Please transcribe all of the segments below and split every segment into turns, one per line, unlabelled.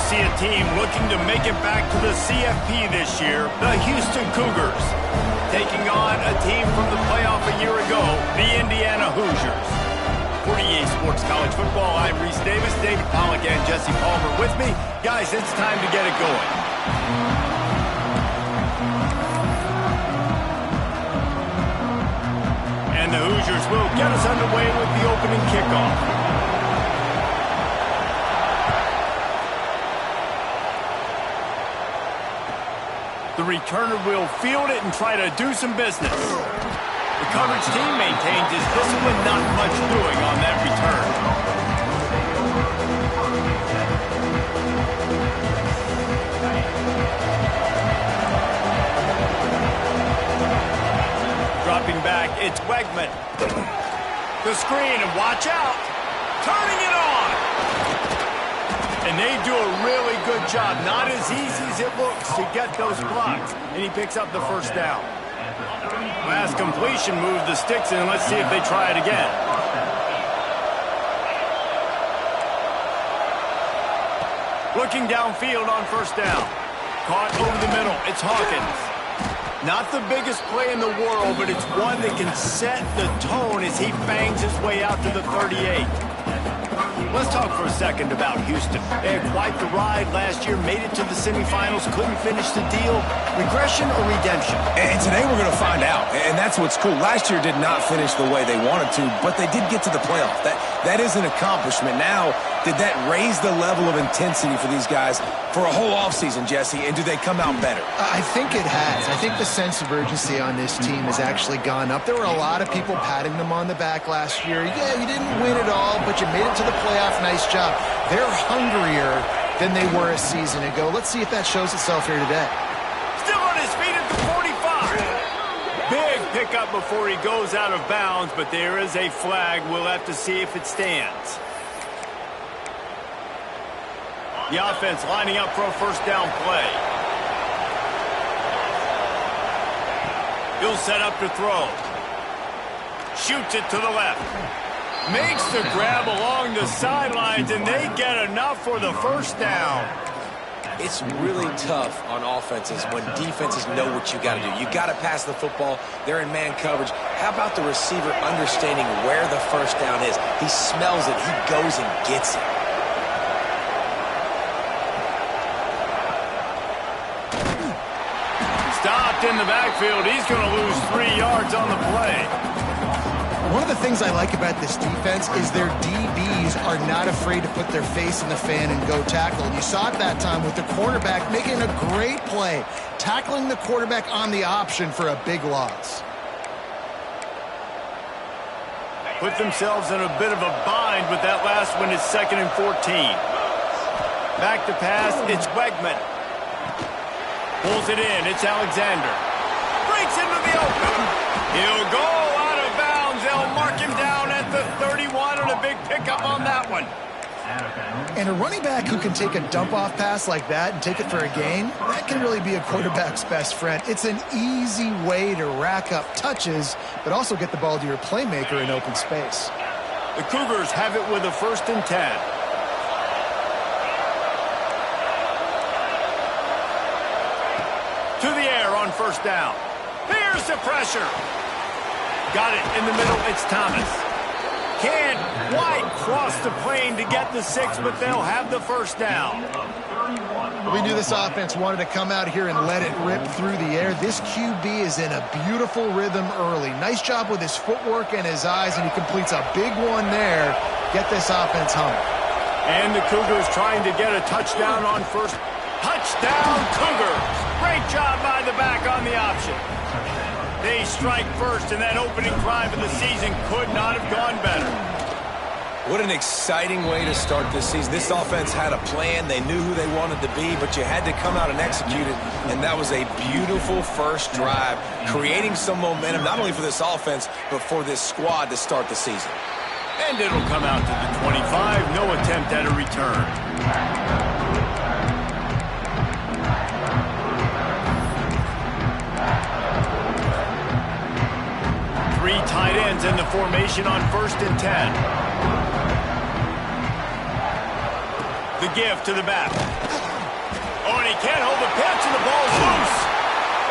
see a team looking to make it back to the CFP this year, the Houston Cougars, taking on a team from the playoff a year ago, the Indiana Hoosiers. For EA Sports College Football, I'm Reese Davis, David Pollack, and Jesse Palmer with me. Guys, it's time to get it going. And the Hoosiers will get us underway with the opening kickoff. The returner will field it and try to do some business. The coverage team maintains his discipline, not much doing on that return. Dropping back, it's Wegman. The screen, and watch out. Turning it on. And they do a really good job. Not as easy as it looks to get those blocks. And he picks up the first down. Last completion moved the sticks in. Let's see if they try it again. Looking downfield on first down. Caught over the middle. It's Hawkins. Not the biggest play in the world, but it's one that can set the tone as he bangs his way out to the 38. Let's talk for a second about Houston. They had quite the ride last year, made it to the semifinals, couldn't finish the deal. Regression or redemption?
And today we're going to find out, and that's what's cool. Last year did not finish the way they wanted to, but they did get to the playoff. That is an accomplishment. Now, did that raise the level of intensity for these guys for a whole offseason, Jesse, and do they come out better?
I think it has. I think the sense of urgency on this team has actually gone up. There were a lot of people patting them on the back last year. Yeah, you didn't win it all, but you made it to the playoff. Nice job. They're hungrier than they were a season ago. Let's see if that shows itself here today.
Still on his feet at the 45. Big pickup before he goes out of bounds, but there is a flag. We'll have to see if it stands. The offense lining up for a first down play. He'll set up to throw. Shoots it to the left. Makes the grab along the sidelines, and they get enough for the first down.
It's really tough on offenses when defenses know what you got to do. You got to pass the football. They're in man coverage. How about the receiver understanding where the first down is? He smells it. He goes and gets it.
Stopped in the backfield. He's going to lose 3 yards on the play.
One of the things I like about this defense is their DBs are not afraid to put their face in the fan and go tackle. And you saw it that time with the cornerback making a great play, tackling the quarterback on the option for a big loss.
Put themselves in a bit of a bind with that last one. It's 2nd and 14. Back to pass, it's Wegman. Pulls it in, it's Alexander. Breaks into the open. He'll go out of bounds. They'll mark him down at the 31 and a big pickup on that one.
And a running back who can take a dump-off pass like that and take it for a gain, that can really be a quarterback's best friend. It's an easy way to rack up touches, but also get the ball to your playmaker in open space.
The Cougars have it with a 1st and 10. To the air on first down. Here's the pressure. Got it in the middle. It's Thomas. Can't quite cross the plane to get the 6, but they'll have the first down.
We knew this offense wanted to come out here and let it rip through the air. This QB is in a beautiful rhythm early. Nice job with his footwork and his eyes, and he completes a big one there. Get this offense humming.
And the Cougars trying to get a touchdown on first. Touchdown, Cougars. Great job by the back on the option. They strike first, and that opening drive of the season could not have gone better.
What an exciting way to start this season. This offense had a plan. They knew who they wanted to be, but you had to come out and execute it, and that was a beautiful first drive, creating some momentum, not only for this offense, but for this squad to start the season.
And it'll come out to the 25. No attempt at a return. Three tight ends in the formation on 1st and 10. The give to the back. Oh, and he can't hold the pitch, and the ball's loose.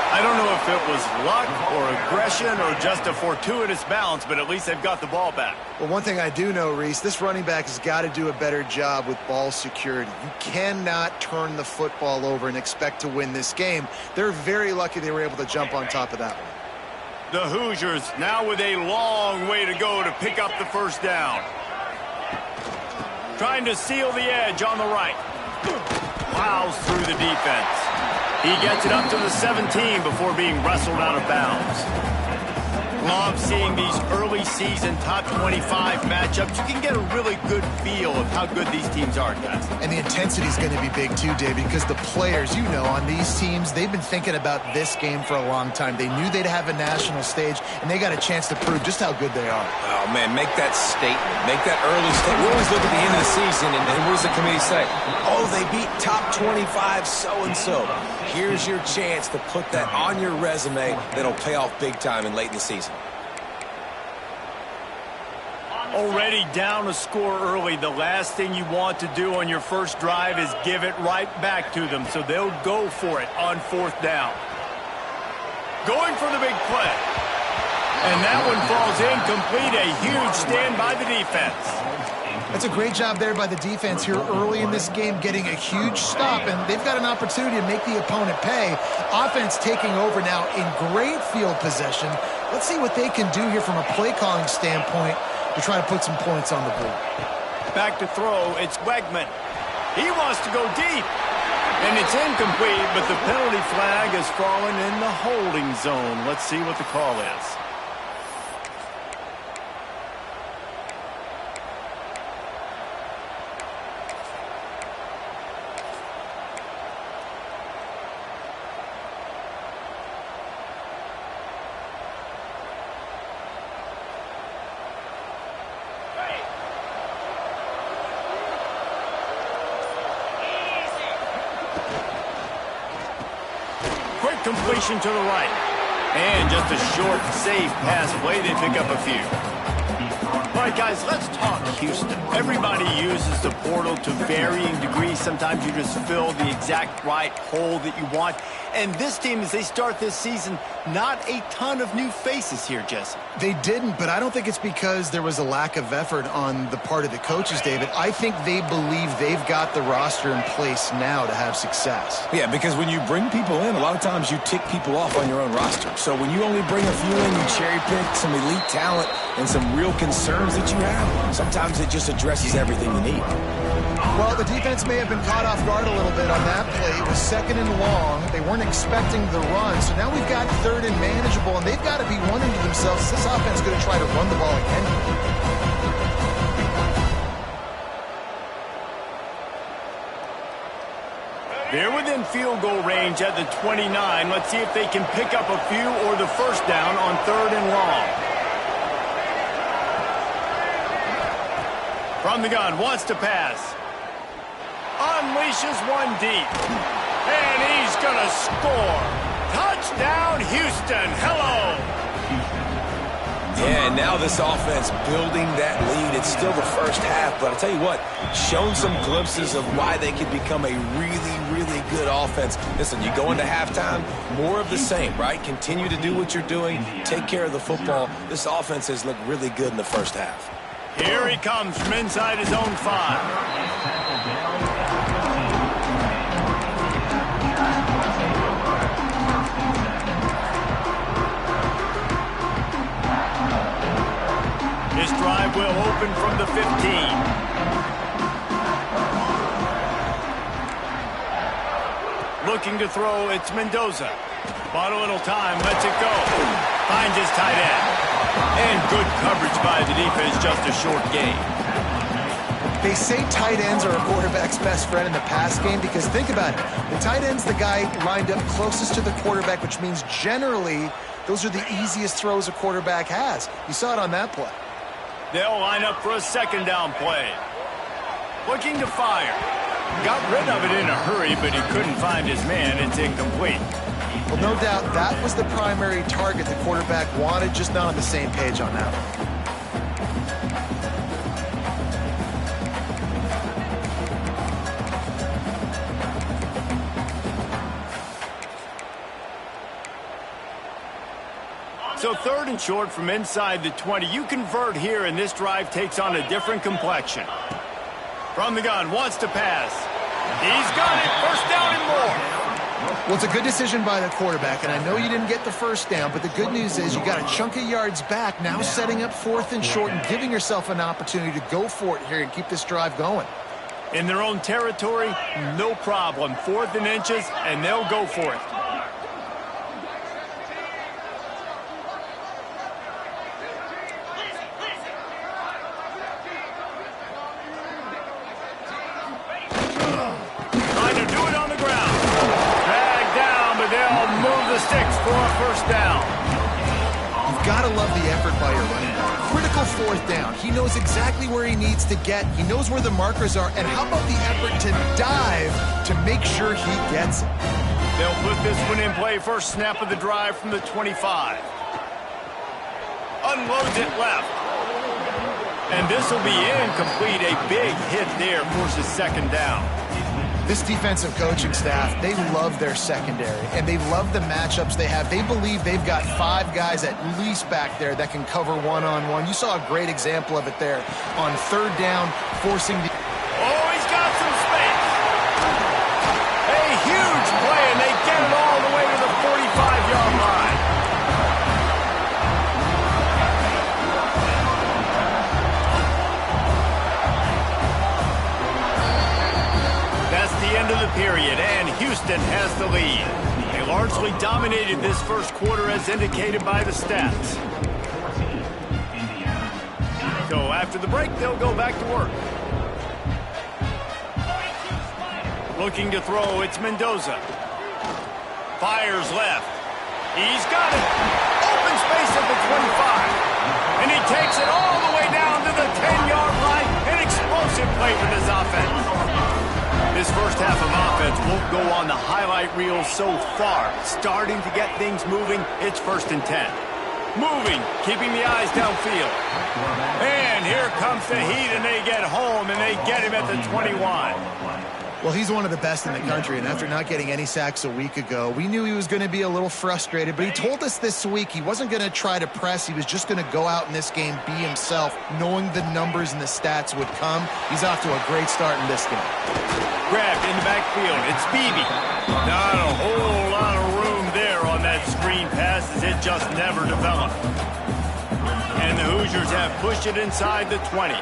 I don't know if it was luck or aggression or just a fortuitous bounce, but at least they've got the ball back.
Well, one thing I do know, Reese, this running back has got to do a better job with ball security. You cannot turn the football over and expect to win this game. They're very lucky they were able to jump on top of that one.
The Hoosiers now with a long way to go to pick up the first down. Trying to seal the edge on the right. Plows through the defense. He gets it up to the 17 before being wrestled out of bounds. Love seeing these early season top 25 matchups. You can get a really good feel of how good these teams are, guys.
And the intensity is going to be big too, David, because the players, you know, on these teams, they've been thinking about this game for a long time. They knew they'd have a national stage, and they got a chance to prove just how good they are.
Oh, man, make that statement. Make that early statement. We always look at the end of the season, and what does the committee say? Oh, they beat top 25 so-and-so. Here's your chance to put that on your resume that'll pay off big time and late in the season.
Already down a score early. The last thing you want to do on your first drive is give it right back to them, so they'll go for it on fourth down. Going for the big play. And that one falls incomplete. A huge stand by the defense.
That's a great job there by the defense here early in this game, getting a huge stop, and they've got an opportunity to make the opponent pay. Offense taking over now in great field possession. Let's see what they can do here from a play calling standpoint to try to put some points on the board.
Back to throw, it's Wegman. He wants to go deep. And it's incomplete, but the penalty flag has fallen in the holding zone. Let's see what the call is. Completion to the right. And just a short, safe pass play. They pick up a few. All right, guys, let's talk Houston. Everybody uses the portal to varying degrees. Sometimes you just fill the exact right hole that you want. And this team, as they start this season, not a ton of new faces here, Jesse.
They didn't, but I don't think it's because there was a lack of effort on the part of the coaches, David. I think they believe they've got the roster in place now to have success.
Yeah, because when you bring people in, a lot of times you tick people off on your own roster. So when you only bring a few in, you cherry pick some elite talent and some real concerns that you have, sometimes it just addresses everything you need.
Well, the defense may have been caught off guard a little bit on that play. It was second and long. They weren't expecting the run. So now we've got third and manageable, and they've got to be wondering to themselves, is this offense going to try to run the ball again?
They're within field goal range at the 29. Let's see if they can pick up a few or the first down on third and long. From the gun, wants to pass. Unleashes one deep. And he's going to score. Touchdown, Houston. Hello.
Yeah, and now this offense building that lead. It's still the first half, but I'll tell you what, shown some glimpses of why they could become a really, really good offense. Listen, you go into halftime, more of the same, right? Continue to do what you're doing, take care of the football. This offense has looked really good in the first half.
Here he comes from inside his own 5. This drive will open from the 15. Looking to throw, it's Mendoza. Bought a little time, lets it go. Finds his tight end. And good coverage by the defense, just a short gain.
They say tight ends are a quarterback's best friend in the pass game because think about it. The tight end's the guy lined up closest to the quarterback, which means generally those are the easiest throws a quarterback has. You saw it on that play.
They'll line up for a second down play. Looking to fire. Got rid of it in a hurry, but he couldn't find his man. It's incomplete.
Well, no doubt that was the primary target the quarterback wanted, just not on the same page on that one.
So 3rd and short from inside the 20. You convert here, and this drive takes on a different complexion. From the gun, wants to pass. He's got it. First down and more.
Well, it's a good decision by the quarterback, and I know you didn't get the first down, but the good news is you got a chunk of yards back, now setting up 4th and short and giving yourself an opportunity to go for it here and keep this drive going.
In their own territory, no problem. 4th and inches, and they'll go for it.
Sticks for a first down.
You've got to love the effort by your running back. Critical 4th down. He knows exactly where he needs to get. He knows where the markers are. And how about the effort to dive to make sure he gets it?
They'll put this one in play. First snap of the drive from the 25. Unloads it left. And this will be incomplete. A big hit there, forces 2nd down.
This defensive coaching staff, they love their secondary, and they love the matchups they have. They believe they've got 5 guys at least back there that can cover one-on-one. You saw a great example of it there on 3rd down, forcing the...
Oh, he's got some space. A huge play, and they get it all the way to the 45-yard line. End of the period, and Houston has the lead. They largely dominated this first quarter as indicated by the stats. So after the break, they'll go back to work. Looking to throw, it's Mendoza. Fires left. He's got it. Open space at the 25. And he takes it all the way down to the 10-yard line. An explosive play for this offense. This first half of offense won't go on the highlight reel so far. Starting to get things moving, it's 1st and 10. Moving, keeping the eyes downfield. And here comes the heat, and they get home, and they get him at the 21.
Well, he's one of the best in the country, and after not getting any sacks a week ago, we knew he was going to be a little frustrated, but he told us this week he wasn't going to try to press. He was just going to go out in this game, be himself, knowing the numbers and the stats would come. He's off to a great start in this game.
Grabbed in the backfield. It's Beebe. Not a whole lot of room there on that screen pass as it just never developed. And the Hoosiers have pushed it inside the 20.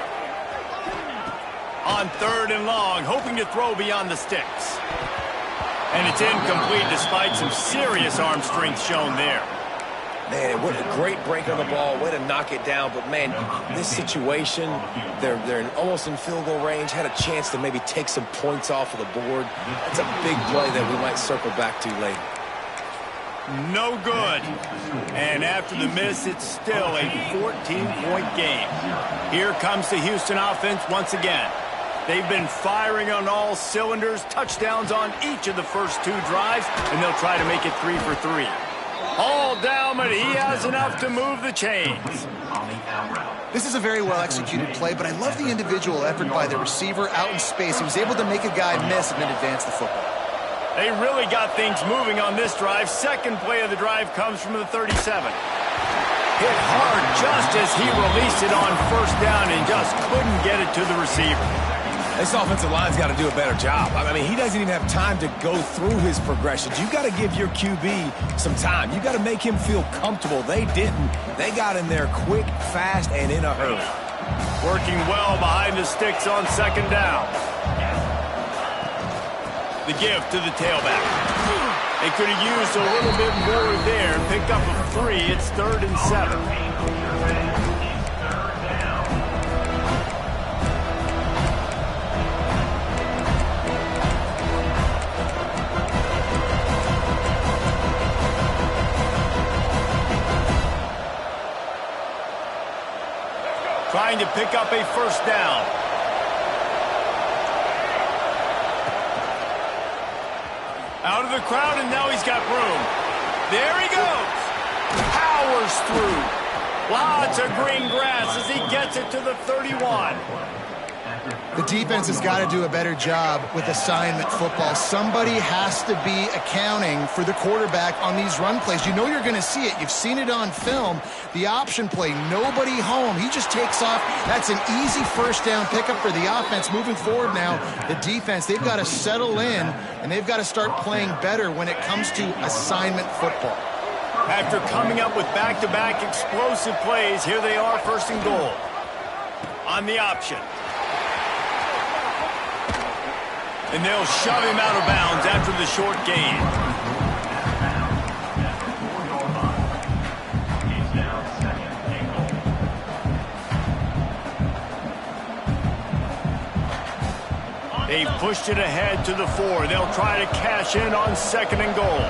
On 3rd and long, hoping to throw beyond the sticks. And it's incomplete despite some serious arm strength shown there.
Man, what a great break on the ball. Way to knock it down. But, man, this situation, they're almost in field goal range. Had a chance to maybe take some points off of the board. It's a big play that we might circle back to later.
No good. And after the miss, it's still a 14-point game. Here comes the Houston offense once again. They've been firing on all cylinders, touchdowns on each of the first 2 drives, and they'll try to make it 3 for 3. All down, but he has enough to move the chains.
This is a very well-executed play, but I love the individual effort by the receiver out in space. He was able to make a guy miss and then advance the football.
They really got things moving on this drive. Second play of the drive comes from the 37. Hit hard just as he released it on 1st down and just couldn't get it to the receiver.
This offensive line's got to do a better job. I mean, he doesn't even have time to go through his progressions. You got to give your QB some time. You got to make him feel comfortable. They didn't. They got in there quick, fast, and in a hurry.
Working well behind the sticks on 2nd down. The give to the tailback. They could have used a little bit more there and picked up a 3. It's 3rd and 7. Trying to pick up a 1st down. Out of the crowd, and now he's got room. There he goes. Powers through. Lots of green grass as he gets it to the 31.
The defense has got to do a better job with assignment football. Somebody has to be accounting for the quarterback on these run plays. You know you're going to see it. You've seen it on film. The option play, nobody home. He just takes off. That's an easy first down pickup for the offense. Moving forward now, the defense, they've got to settle in, and they've got to start playing better when it comes to assignment football.
After coming up with back-to-back explosive plays, here they are, first and goal. On the option. And they'll shove him out of bounds after the short gain. They've pushed it ahead to the 4. They'll try to cash in on second and goal.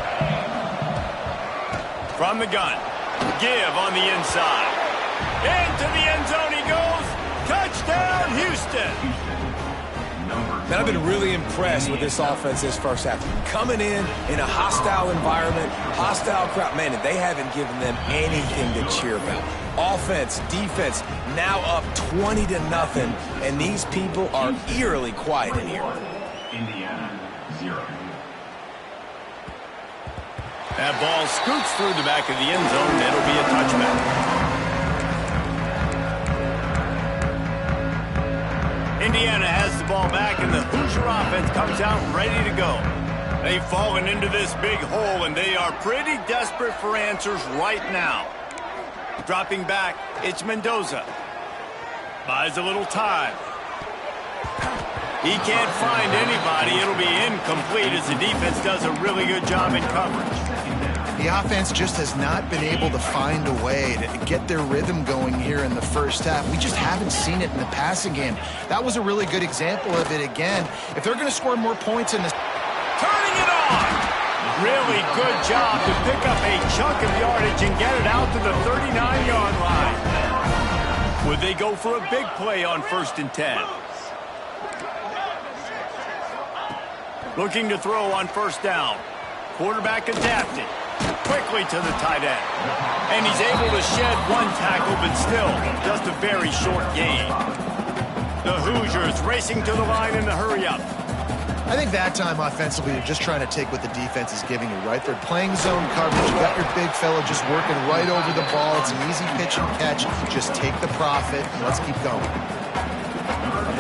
From the gun. Give on the inside. Into the end zone he goes. Touchdown, Houston.
Man, I've been really impressed with this offense this first half. Coming in a hostile environment, hostile crowd. Man, they haven't given them anything to cheer about. Offense, defense, now up 20-0, and these people are eerily quiet in here.
Indiana, 0.
That ball scoots through the back of the end zone. It'll be a touchback. Indiana has the ball back, and the Hoosier offense comes out ready to go. They've fallen into this big hole, and they are pretty desperate for answers right now. Dropping back, it's Mendoza. Buys a little time. He can't find anybody. It'll be incomplete as the defense does a really good job in coverage.
The offense just has not been able to find a way to get their rhythm going here in the first half. We just haven't seen it in the passing game. That was a really good example of it again. If they're going to score more points in this...
Turning it on! Really good job to pick up a chunk of yardage and get it out to the 39-yard line. Would they go for a big play on 1st and 10? Looking to throw on 1st down. Quarterback adapted. Quickly to the tight end. And he's able to shed one tackle, but still just a very short gain. The Hoosiers racing to the line in the hurry-up.
I think that time offensively, you're just trying to take what the defense is giving you, right? They're playing zone coverage. You got your big fella just working right over the ball. It's an easy pitch and catch. Just take the profit, and let's keep going.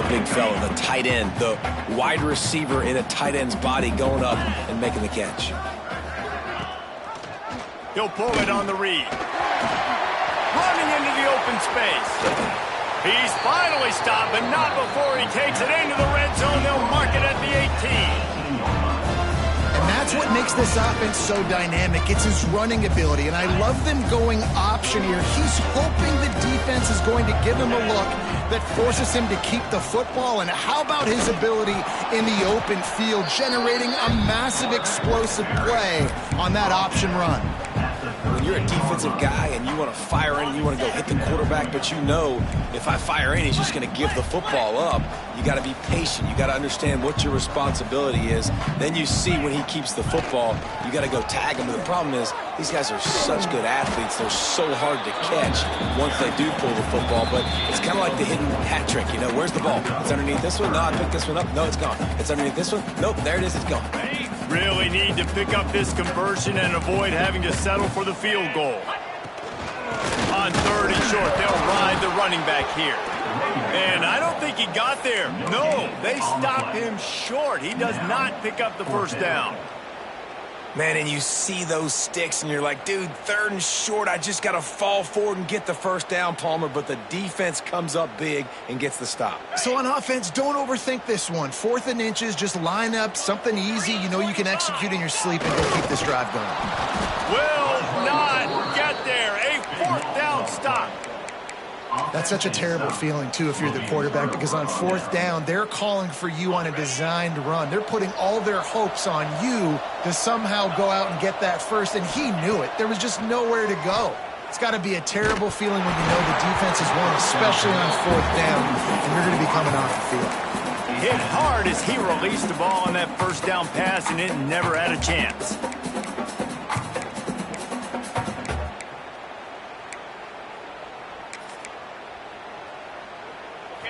The big fella, the tight end, the wide receiver in a tight end's body going up and making the catch.
He'll pull it on the read. Running into the open space. He's finally stopped, but not before he takes it into the red zone. They'll mark it at the 18.
And that's what makes this offense so dynamic. It's his running ability, and I love them going option here. He's hoping the defense is going to give him a look that forces him to keep the football. And how about his ability in the open field, generating a massive explosive play on that option run?
When you're a defensive guy and you want to fire in, you want to go hit the quarterback, but you know if I fire in, he's just going to give the football up. You got to be patient. You got to understand what your responsibility is. Then you see when he keeps the football, you got to go tag him. But the problem is these guys are such good athletes. They're so hard to catch once they do pull the football. But it's kind of like the hidden hat trick. You know, where's the ball? It's underneath this one. No, I picked this one up. No, it's gone. It's underneath this one. Nope, there it is. It's gone.
Really need to pick up this conversion and avoid having to settle for the field goal. On 3rd and short, they'll ride the running back here. And I don't think he got there. No, they stop him short. He does not pick up the 1st down.
Man, and you see those sticks, and you're like, dude, 3rd and short, I just got to fall forward and get the 1st down, Palmer, but the defense comes up big and gets the stop.
So on offense, don't overthink this one. 4th and inches, just line up something easy you know you can execute in your sleep and go keep this drive going.
Will not get there. A 4th down stop.
That's such a terrible feeling, too, if you're the quarterback, because on 4th down, they're calling for you on a designed run. They're putting all their hopes on you to somehow go out and get that first, and he knew it. There was just nowhere to go. It's got to be a terrible feeling when you know the defense has won, especially on 4th down, and you're going to be coming off the field.
Hit hard as he released the ball on that 1st down pass, and it never had a chance.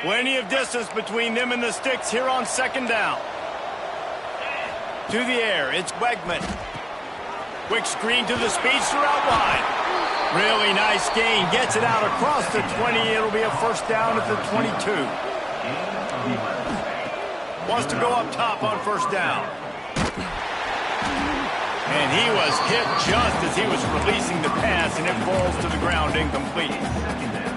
Plenty of distance between them and the sticks here on second down. To the air, it's Wegman. Quick screen to the speedster out wide. Really nice gain. Gets it out across the 20. It'll be a first down at the 22. Wants to go up top on first down. And he was hit just as he was releasing the pass, and it falls to the ground incomplete.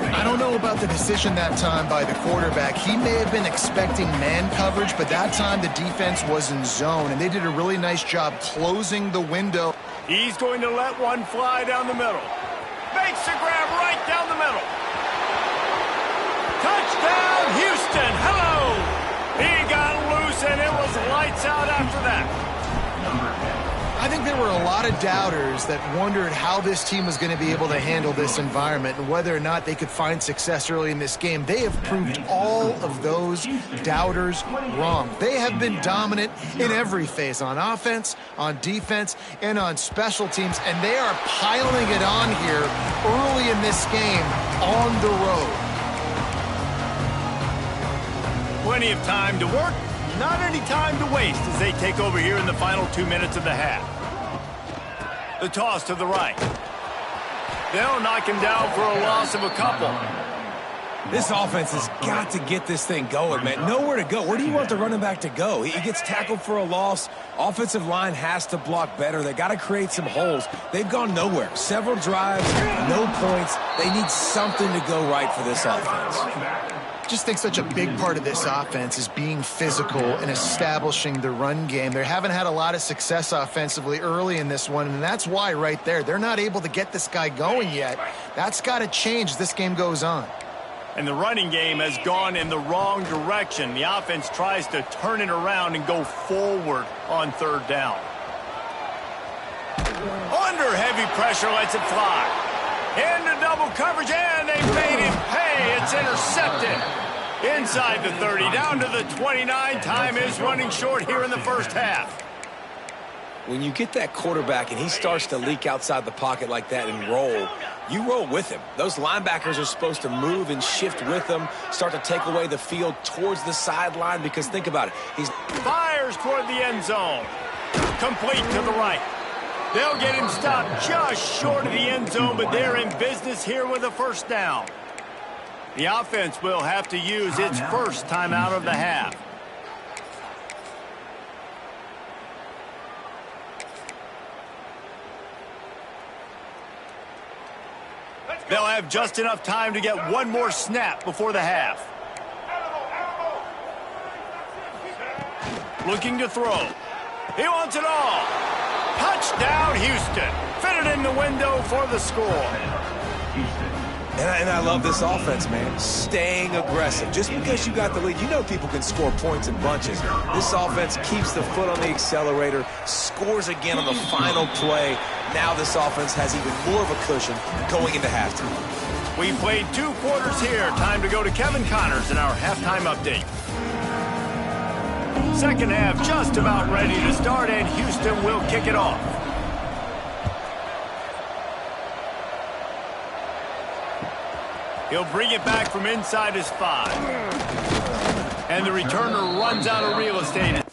I don't know about the decision that time by the quarterback. He may have been expecting man coverage, but that time the defense was in zone, and they did a really nice job closing the window.
He's going to let one fly down the middle. Makes the grab right down the middle. Touchdown, Houston. Hello. He got loose, and it was lights out after that.
I think there were a lot of doubters that wondered how this team was going to be able to handle this environment and whether or not they could find success early in this game. They have proved all of those doubters wrong. They have been dominant in every phase, on offense, on defense, and on special teams, and they are piling it on here early in this game on the road.
Plenty of time to work. Not any time to waste as they take over here in the final 2 minutes of the half. The toss to the right. They'll knock him down for a loss of a couple.
This offense has got to get this thing going, man. Nowhere to go. Where do you want the running back to go? He gets tackled for a loss. Offensive line has to block better. They got to create some holes. They've gone nowhere. Several drives, no points. They need something to go right for this offense.
Just think such a big part of this offense is being physical and establishing the run game. They haven't had a lot of success offensively early in this one, and that's why right there, they're not able to get this guy going yet. That's got to change as this game goes on.
And the running game has gone in the wrong direction. The offense tries to turn it around and go forward on third down. Under heavy pressure, lets it fly. Into double coverage, and they made him pay. It's intercepted. Inside the 30, down to the 29. Time is running short here in the first half.
When you get that quarterback and he starts to leak outside the pocket like that and roll, you roll with him. Those linebackers are supposed to move and shift with him, start to take away the field towards the sideline, because think about it. He's
fires toward the end zone. Complete to the right. They'll get him stopped just short of the end zone, but they're in business here with a first down. The offense will have to use its first timeout of the half. They'll have just enough time to get one more snap before the half. Looking to throw. He wants it all. Touchdown, Houston. Fitted in the window for the score.
And I love this offense, man. Staying aggressive. Just because you got the lead, you know people can score points in bunches. This offense keeps the foot on the accelerator, scores again on the final play. Now this offense has even more of a cushion going into halftime.
We played 2 quarters here. Time to go to Kevin Connors in our halftime update. Second half just about ready to start, and Houston will kick it off. He'll bring it back from inside his 5. And the returner runs out of real estate.